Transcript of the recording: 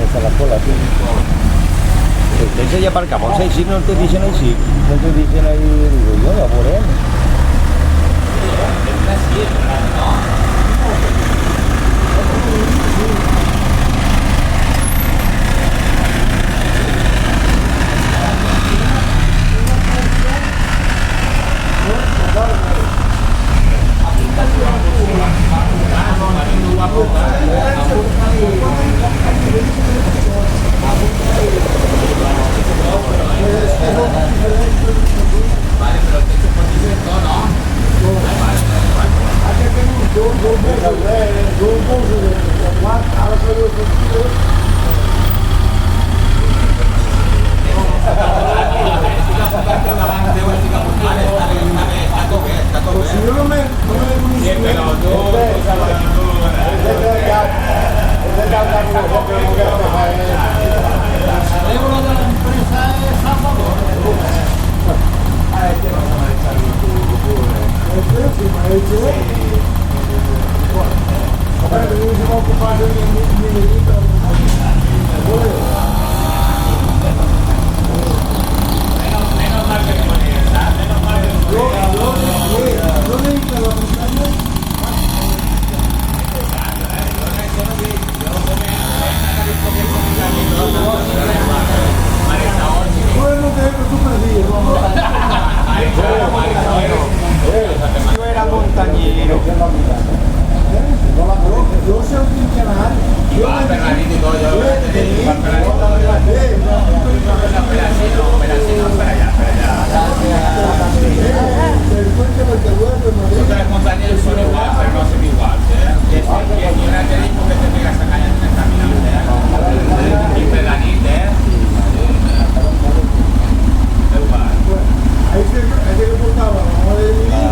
está la cola, sí. Entonces ya aparcamos, ahí sí, no te dicen ahí sí. No te dicen ahí, digo yo, a por él. Yo sé un quinquenal. Yo